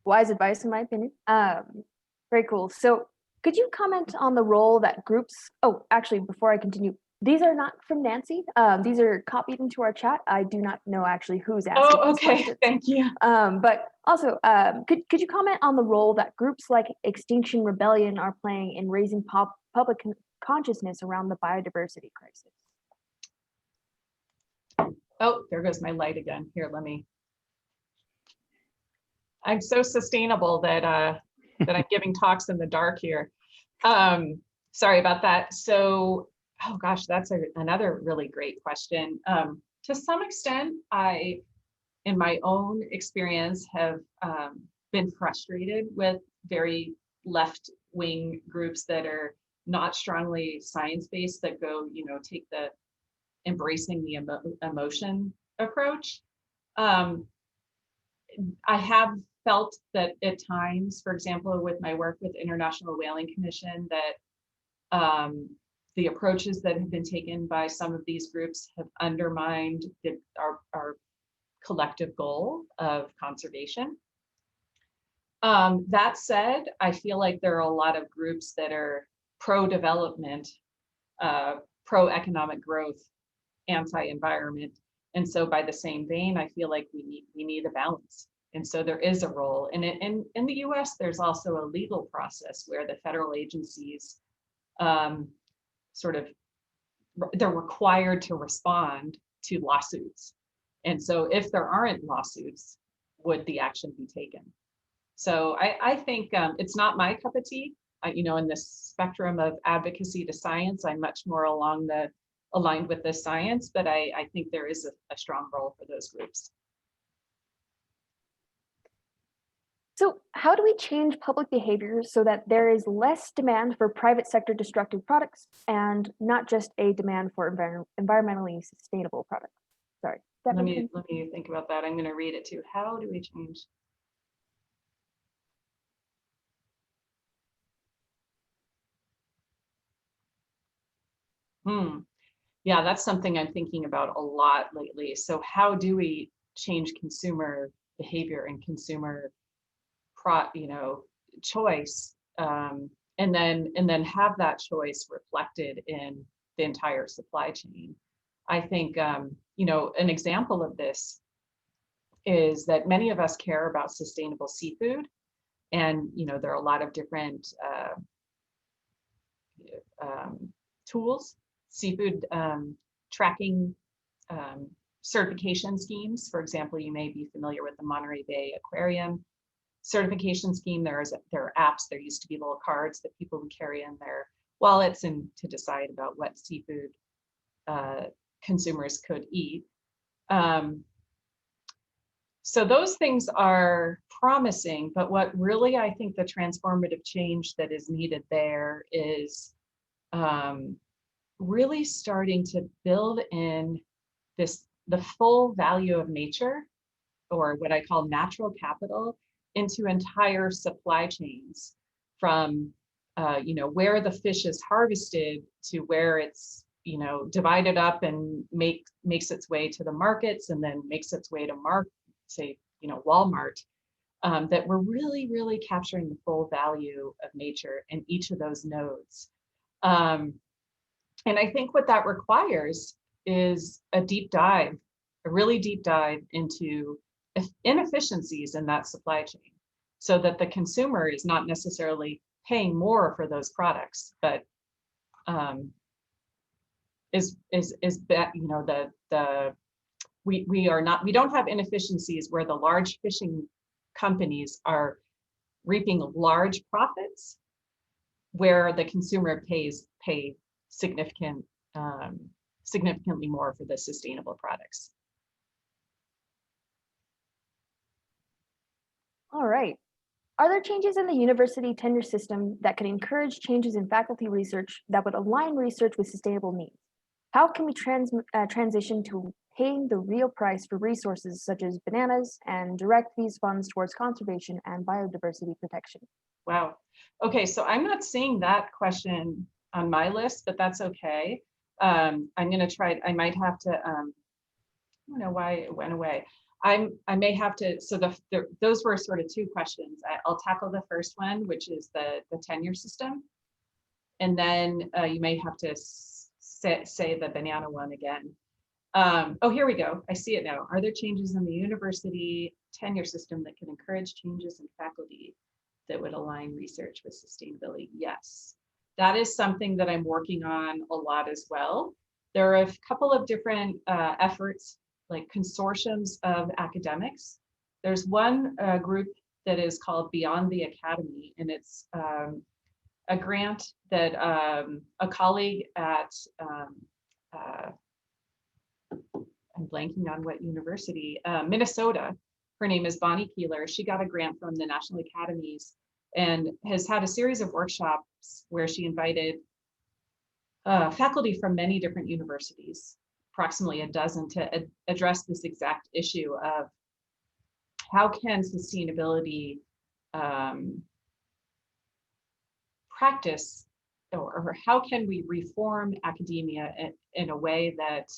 Wise advice, in my opinion. Very cool. So could you comment on the role that groups, oh, actually, before I continue, these are not from Nancy. These are copied into our chat. I do not know actually who's asking. Oh, okay, thank you. But also, could you comment on the role that groups like Extinction Rebellion are playing in raising public consciousness around the biodiversity crisis? Oh, there goes my light again. Here, let me. I'm so sustainable that that I'm giving talks in the dark here. Sorry about that. So, oh gosh, that's another really great question. To some extent, I, in my own experience, have been frustrated with very left-wing groups that are not strongly science-based, that go, you know, take the embracing the emotion approach. I have felt that at times, for example, with my work with International Whaling Commission, that the approaches that have been taken by some of these groups have undermined our collective goal of conservation. That said, I feel like there are a lot of groups that are pro-development, pro-economic growth, anti-environment. And so by the same vein, I feel like we need a balance. And so there is a role. And in the US, there's also a legal process where the federal agencies they're required to respond to lawsuits. And so if there aren't lawsuits, would the action be taken? So I think it's not my cup of tea. You know, in this spectrum of advocacy to science, I'm much more aligned with the science, but I think there is a strong role for those groups. So how do we change public behavior so that there is less demand for private sector destructive products and not just a demand for environmentally sustainable products? Sorry. Let me think about that. I'm going to read it too. How do we change? Yeah, that's something I'm thinking about a lot lately. So how do we change consumer behavior and consumer choice, and then have that choice reflected in the entire supply chain? I think you know, an example of this is that many of us care about sustainable seafood, and you know, there are a lot of different tools, seafood tracking certification schemes. For example, you may be familiar with the Monterey Bay Aquarium certification scheme. There are apps. There used to be little cards that people would carry in their wallets and to decide about what seafood consumers could eat. So those things are promising, but what really I think the transformative change that is needed there is really starting to build in the full value of nature, or what I call natural capital, into entire supply chains, from where the fish is harvested to where it's divided up and makes its way to the markets, and then makes its way to say Walmart. That we're really, really capturing the full value of nature in each of those nodes. And I think what that requires is a really deep dive into inefficiencies in that supply chain, so that the consumer is not necessarily paying more for those products, but we don't have inefficiencies where the large fishing companies are reaping large profits, where the consumer pay significantly more for the sustainable products. All right. Are there changes in the university tenure system that can encourage changes in faculty research that would align research with sustainable needs? How can we transition to paying the real price for resources such as bananas and direct these funds towards conservation and biodiversity protection? Wow. Okay, so I'm not seeing that question on my list, but that's okay. I'm going to try. I might have to. I don't know why it went away. I may have to. So those were sort of two questions. I'll tackle the first one, which is the tenure system, and then you may have to say the banana one again. Oh, here we go. I see it now. Are there changes in the university tenure system that can encourage changes in faculty that would align research with sustainability? Yes, that is something that I'm working on a lot as well. There are a couple of different efforts, like consortiums of academics. There's one group that is called Beyond the Academy, and it's a grant that a colleague at, I'm blanking on what university, Minnesota. Her name is Bonnie Keeler. She got a grant from the National Academies and has had a series of workshops where she invited faculty from many different universities, approximately a dozen, to address this exact issue of how can sustainability practice, or how can we reform academia in a way that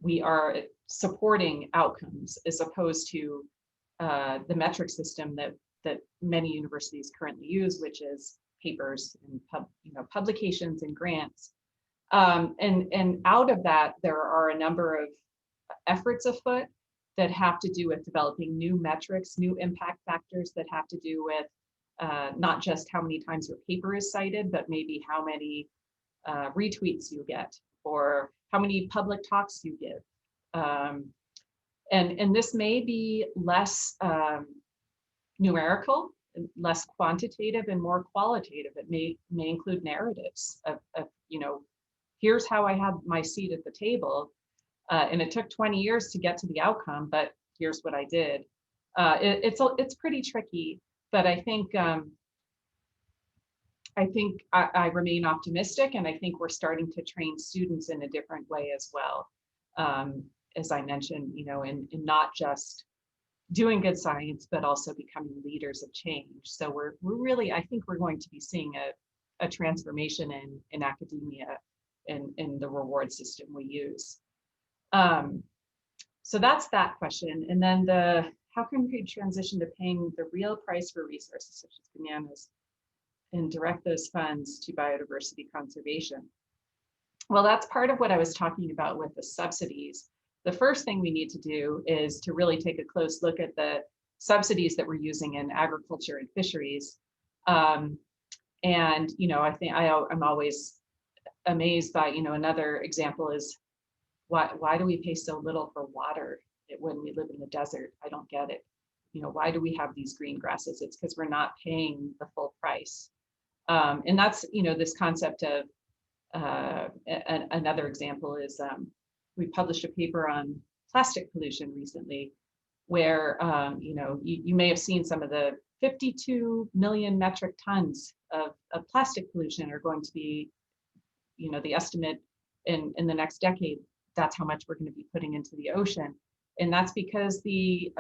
we are supporting outcomes, as opposed to the metric system that many universities currently use, which is papers and publications and grants. And out of that, there are a number of efforts afoot that have to do with developing new metrics, new impact factors that have to do with not just how many times your paper is cited, but maybe how many retweets you get, or how many public talks you give. And this may be less numerical, less quantitative, and more qualitative. It may include narratives of here's how I had my seat at the table, and it took 20 years to get to the outcome, but here's what I did. It's pretty tricky, but I think I remain optimistic, and I think we're starting to train students in a different way as well. As I mentioned, in not just doing good science, but also becoming leaders of change. So we're really, I think we're going to be seeing a transformation in academia and in the reward system we use. So that's that question. And then how can we transition to paying the real price for resources such as bananas and direct those funds to biodiversity conservation? Well, that's part of what I was talking about with the subsidies. The first thing we need to do is to really take a close look at the subsidies that we're using in agriculture and fisheries. And, I think I'm always amazed by, another example is why do we pay so little for water when we live in the desert? I don't get it. Why do we have these green grasses? It's because we're not paying the full price. And that's, this concept of Another example is we published a paper on plastic pollution recently, where you may have seen some of the 52 million metric tons of plastic pollution are going to be, the estimate in the next decade. That's how much we're going to be putting into the ocean, and that's because the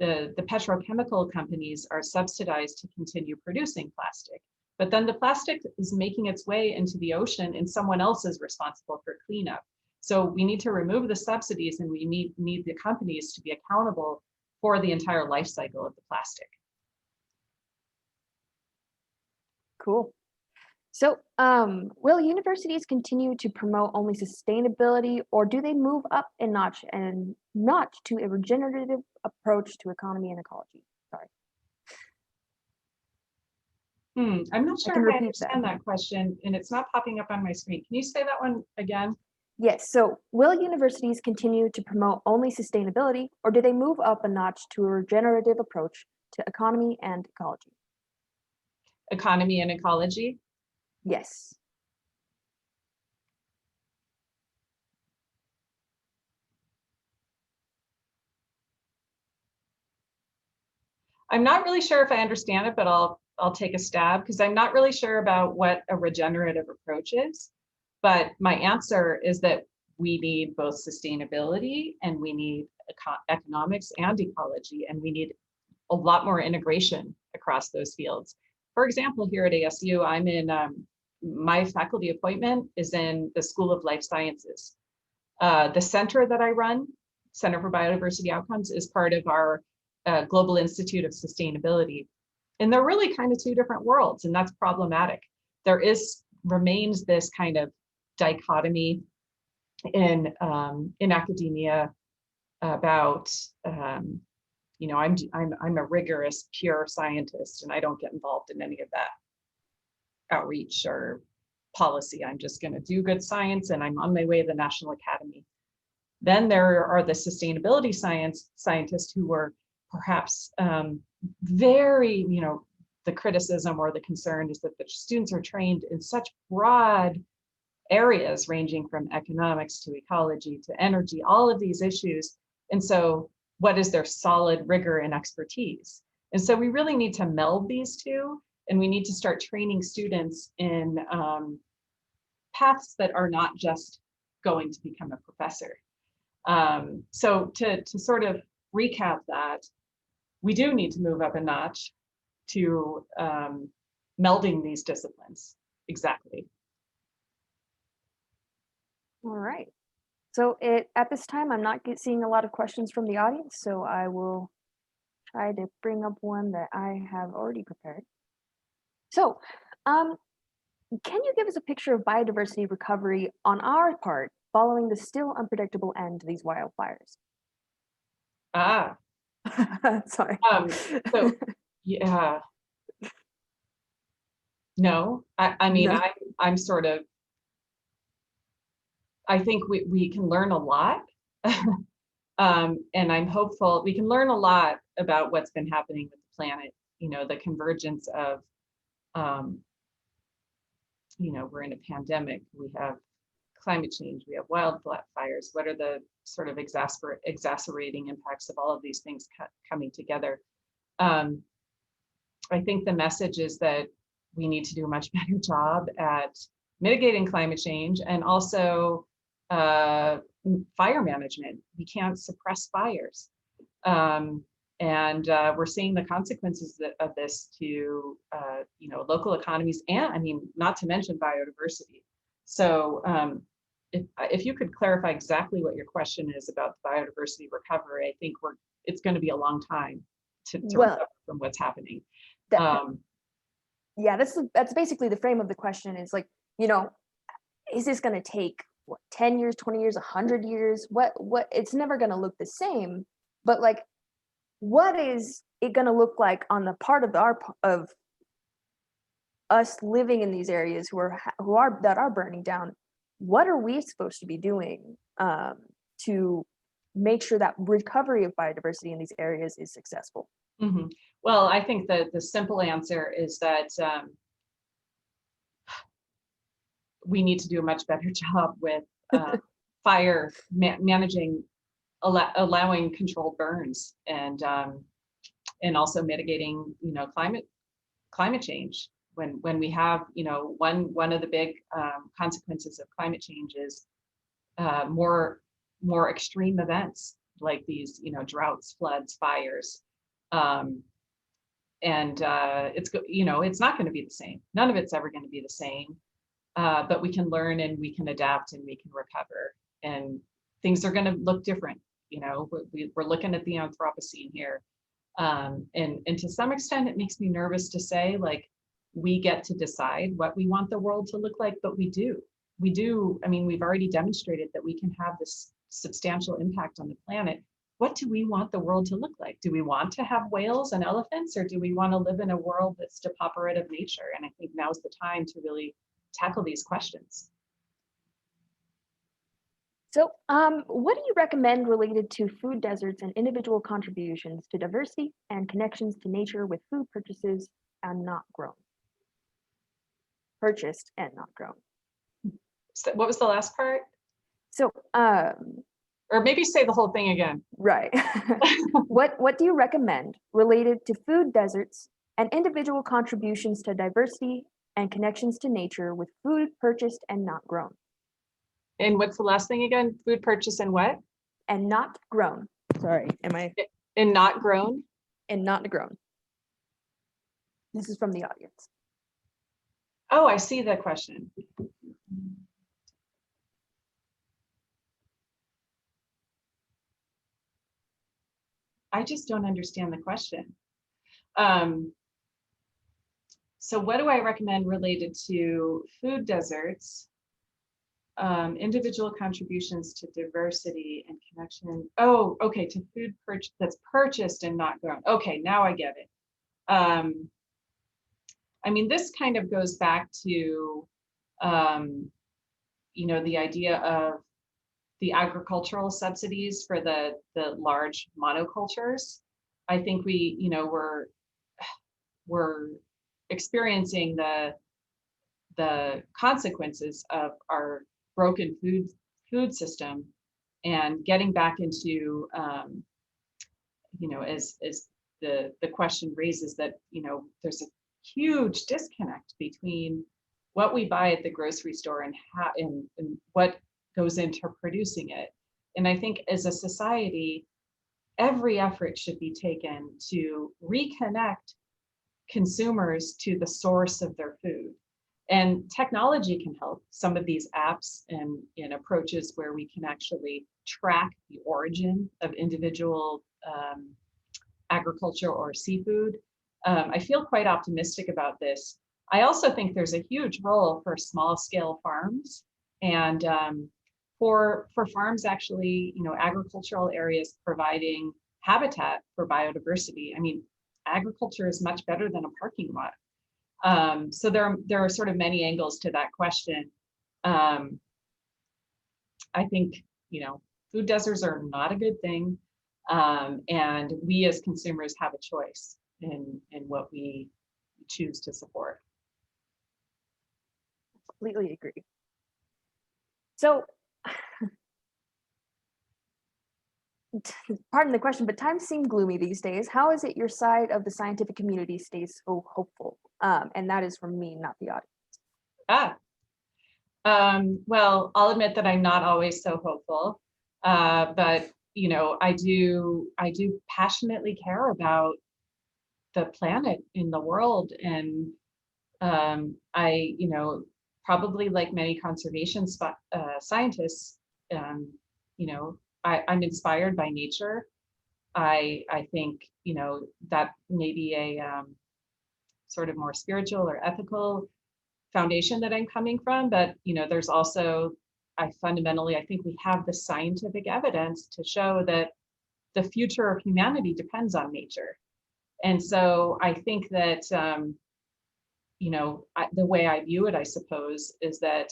petrochemical companies are subsidized to continue producing plastic. But then the plastic is making its way into the ocean and someone else is responsible for cleanup. So we need to remove the subsidies, and we need the companies to be accountable for the entire life cycle of the plastic. Cool. So will universities continue to promote only sustainability, or do they move up a notch to a regenerative approach to economy and ecology? Sorry. I'm not sure can if I repeat understand that question, and it's not popping up on my screen. Can you say that one again? Yes, so will universities continue to promote only sustainability, or do they move up a notch to a regenerative approach to economy and ecology? Economy and ecology? Yes. I'm not really sure if I understand it, but I'll take a stab, because I'm not really sure about what a regenerative approach is. But my answer is that we need both sustainability, and we need economics and ecology, and we need a lot more integration across those fields. For example, here at ASU, I'm in, my faculty appointment is in the School of Life Sciences. The center that I run, Center for Biodiversity Outcomes, is part of our Global Institute of Sustainability. And they're really kind of two different worlds, and that's problematic. There remains this kind of dichotomy in academia about, I'm a rigorous, pure scientist, and I don't get involved in any of that outreach or policy. I'm just going to do good science, and I'm on my way to the National Academy. Then there are the sustainability scientists who were perhaps very, the criticism or the concern is that the students are trained in such broad areas, ranging from economics to ecology to energy, all of these issues. And so what is their solid rigor and expertise? And so we really need to meld these two, and we need to start training students in paths that are not just going to become a professor. So to sort of recap that, we do need to move up a notch to melding these disciplines. Exactly. All right. So at this time, I'm not seeing a lot of questions from the audience, so I will try to bring up one that I have already prepared. So can you give us a picture of biodiversity recovery on our part following the still unpredictable end to these wildfires? Sorry. So yeah. No, I mean, No. I'm sort of, I think we can learn a lot. And I'm hopeful we can learn a lot about what's been happening with the planet, the convergence of, we're in a pandemic, we have climate change, we have wildfires. What are the sort of exacerbating impacts of all of these things coming together? I think the message is that we need to do a much better job at mitigating climate change, and also fire management. We can't suppress fires. And we're seeing the consequences of this to local economies, and not to mention biodiversity. So if you could clarify exactly what your question is about biodiversity recovery, I think it's going to be a long time to recover from what's happening. Yeah, that's basically the frame of the question. Is like, is this going to take 10 years, 20 years, 100 years? What it's never going to look the same, but like, what is it going to look like on the part of us living in these areas that are burning down? What are we supposed to be doing to make sure that recovery of biodiversity in these areas is successful? Mm-hmm. Well, I think that the simple answer is that we need to do a much better job with fire managing, allowing controlled burns, and also mitigating, climate change. When we have, one of the big consequences of climate change is more extreme events like these, droughts, floods, fires, and it's not going to be the same. None of it's ever going to be the same, but we can learn and we can adapt and we can recover, and things are going to look different. We're looking at the Anthropocene here, and to some extent, it makes me nervous to say, like, we get to decide what we want the world to look like, but we do. I mean, we've already demonstrated that we can have this substantial impact on the planet. What do we want the world to look like? Do we want to have whales and elephants, or do we want to live in a world that's depauperate of nature? And I think now's the time to really tackle these questions. So what do you recommend related to food deserts and individual contributions to diversity and connections to nature with food purchases and not grown? Purchased and not grown. So what was the last part? So, or maybe say the whole thing again. Right. What do you recommend related to food deserts and individual contributions to diversity and connections to nature with food purchased and not grown? And what's the last thing again? Food purchased and what? And not grown. Sorry, And not grown? And not grown. This is from the audience. Oh, I see the question. I just don't understand the question. So what do I recommend related to food deserts, individual contributions to diversity and connection? Oh, okay, to food that's purchased and not grown. Okay, now I get it. I mean, this kind of goes back to, the idea of the agricultural subsidies for the large monocultures. I think we're experiencing the consequences of our broken food system, and getting back into, as the question raises, that there's a huge disconnect between what we buy at the grocery store and how and what goes into producing it. And I think as a society, every effort should be taken to reconnect consumers to the source of their food. And technology can help. Some of these apps and approaches where we can actually track the origin of individual agriculture or seafood. I feel quite optimistic about this. I also think there's a huge role for small scale farms, and for farms actually, agricultural areas providing habitat for biodiversity. I mean, agriculture is much better than a parking lot. So there are sort of many angles to that question. I think, food deserts are not a good thing. And we as consumers have a choice in what we choose to support. Completely agree. So, pardon the question, but times seem gloomy these days. How is it your side of the scientific community stays so hopeful? And that is from me, not the audience. Well, I'll admit that I'm not always so hopeful, but I do passionately care about the planet in the world, and I probably, like many conservation scientists, I'm inspired by nature. I think that may be a sort of more spiritual or ethical foundation that I'm coming from, but there's also, I think we have the scientific evidence to show that the future of humanity depends on nature. And so I think that the way I view it, I suppose, is that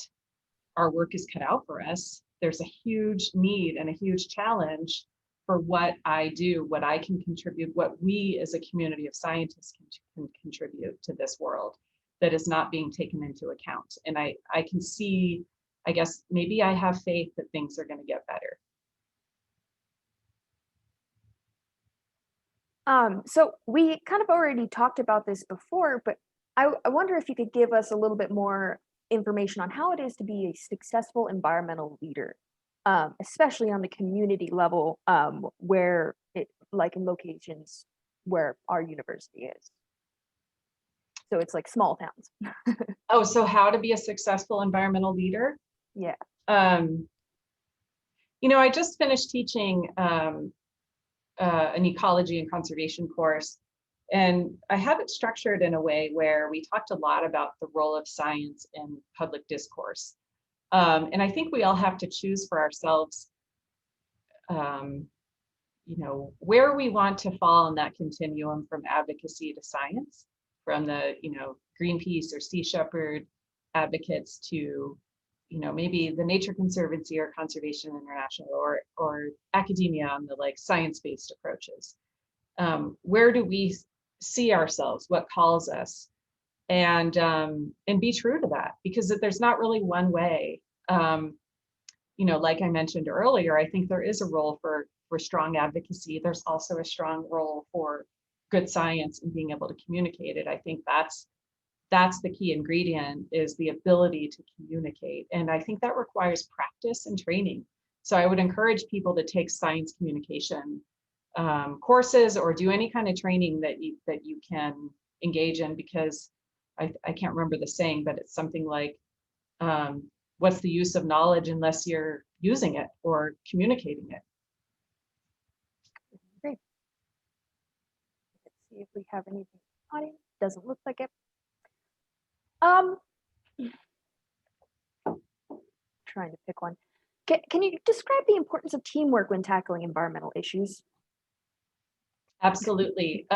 our work is cut out for us. There's a huge need and a huge challenge for what I do, what I can contribute, what we as a community of scientists can contribute to this world. that is not being taken into account. And I can see, I guess, maybe I have faith that things are going to get better. So we kind of already talked about this before, but I wonder if you could give us a little bit more information on how it is to be a successful environmental leader, especially on the community level, where it, like in locations where our university is. So it's like small towns. Oh, so how to be a successful environmental leader? Yeah. You know, I just finished teaching an ecology and conservation course, and I have it structured in a way where we talked a lot about the role of science in public discourse. And I think we all have to choose for ourselves, you know, where we want to fall in that continuum from advocacy to science, from the, you know, Greenpeace or Sea Shepherd advocates to, you know, maybe the Nature Conservancy or Conservation International or academia on the like science-based approaches. Where do we see ourselves? What calls us? And be true to that, because there's not really one way. You know, like I mentioned earlier, I think there is a role for strong advocacy. There's also a strong role for good science and being able to communicate it. I think that's the key ingredient, is the ability to communicate. And I think that requires practice and training. So I would encourage people to take science communication courses or do any kind of training that you can engage in, because I can't remember the saying, but it's something like, what's the use of knowledge unless you're using it or communicating it? Great. Let's see if we have anything. Audience doesn't look like it. Trying to pick one. Can you describe the importance of teamwork when tackling environmental issues? Absolutely.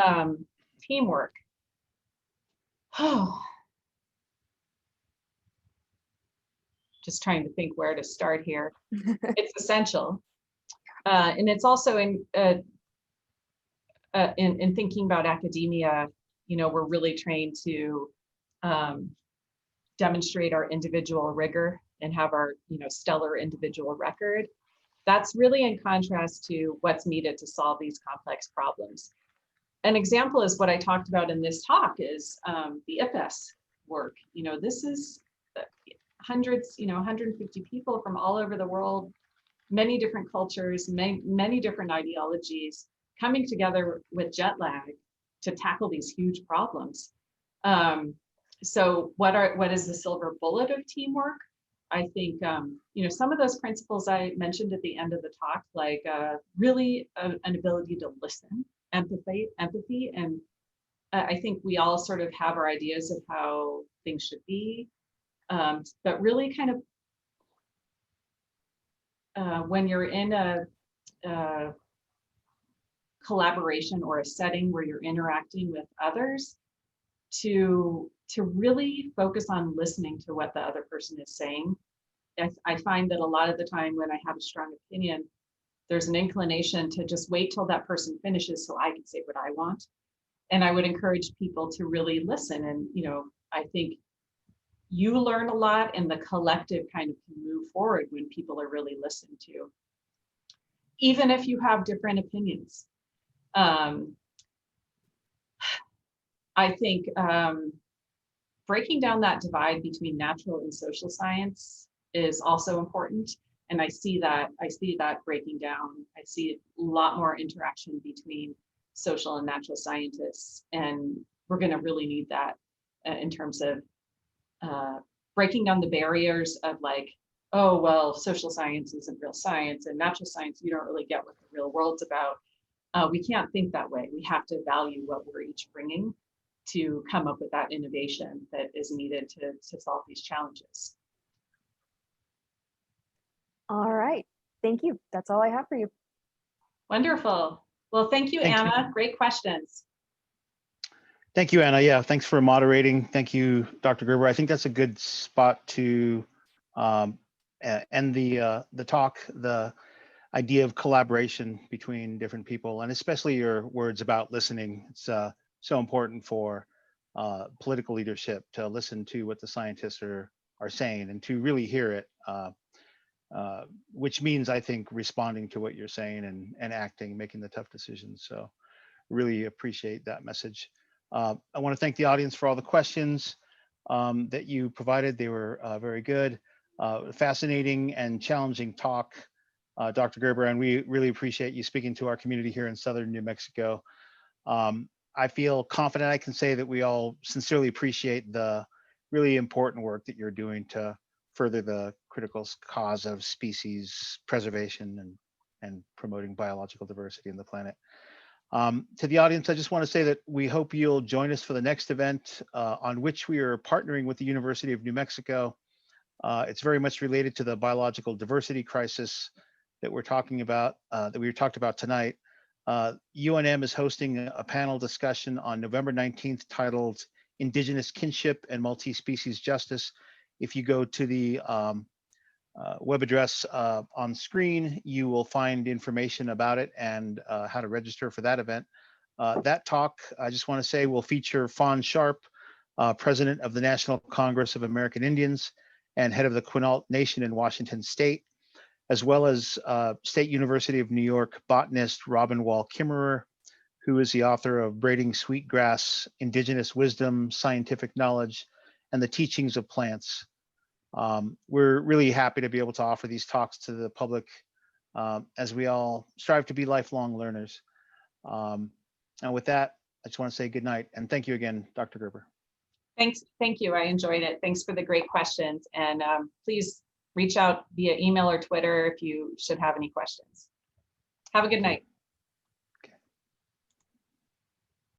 Teamwork. Oh. Just trying to think where to start here. It's essential. And it's also in thinking about academia, you know, we're really trained to demonstrate our individual rigor and have our, you know, stellar individual record. That's really in contrast to what's needed to solve these complex problems. An example is what I talked about in this talk is the IPBES work. You know, this is hundreds, you know, 150 people from all over the world, many different cultures, many different ideologies coming together with jet lag to tackle these huge problems. So what is the silver bullet of teamwork? I think, you know, some of those principles I mentioned at the end of the talk, like really an ability to listen, empathy, and I think we all sort of have our ideas of how things should be, but really kind of when you're in a collaboration or a setting where you're interacting with others, to really focus on listening to what the other person is saying. I find that a lot of the time when I have a strong opinion, there's an inclination to just wait till that person finishes so I can say what I want. And I would encourage people to really listen. And, you know, I think you learn a lot and the collective kind of can move forward when people are really listened to, even if you have different opinions. I think breaking down that divide between natural and social science is also important. And I see that breaking down. I see a lot more interaction between social and natural scientists. And we're going to really need that in terms of breaking down the barriers of like, oh, well, social science isn't real science, and natural science, you don't really get what the real world's about. We can't think that way. We have to value what we're each bringing to come up with that innovation that is needed to solve these challenges. All right, thank you. That's all I have for you. Wonderful. Well, thank you, Anna. Great questions. Thank you, Anna. Yeah, thanks for moderating. Thank you, Dr. Gerber. I think that's a good spot to end the talk, the idea of collaboration between different people, and especially your words about listening. It's so important for political leadership to listen to what the scientists are saying and to really hear it, which means, I think, responding to what you're saying and acting, making the tough decisions. So really appreciate that message. I want to thank the audience for all the questions that you provided. They were very good, fascinating and challenging talk, Dr. Gerber, and we really appreciate you speaking to our community here in southern New Mexico. I feel confident I can say that we all sincerely appreciate the really important work that you're doing to further the critical cause of species preservation and promoting biological diversity in the planet. To the audience, I just want to say that we hope you'll join us for the next event on which we are partnering with the University of New Mexico. It's very much related to the biological diversity crisis that we're talking about, that we talked about tonight. UNM is hosting a panel discussion on November 19th titled Indigenous Kinship and Multi-Species Justice. If you go to the web address on screen, you will find information about it and how to register for that event. That talk, I just want to say, will feature Fawn Sharp, President of the National Congress of American Indians and head of the Quinault Nation in Washington State, as well as State University of New York botanist Robin Wall Kimmerer, who is the author of Braiding Sweetgrass, Indigenous Wisdom, Scientific Knowledge, and the Teachings of Plants. We're really happy to be able to offer these talks to the public as we all strive to be lifelong learners. And with that, I just want to say good night and thank you again, Dr. Gerber. Thanks. Thank you. I enjoyed it. Thanks for the great questions. And please reach out via email or Twitter if you should have any questions. Have a good night.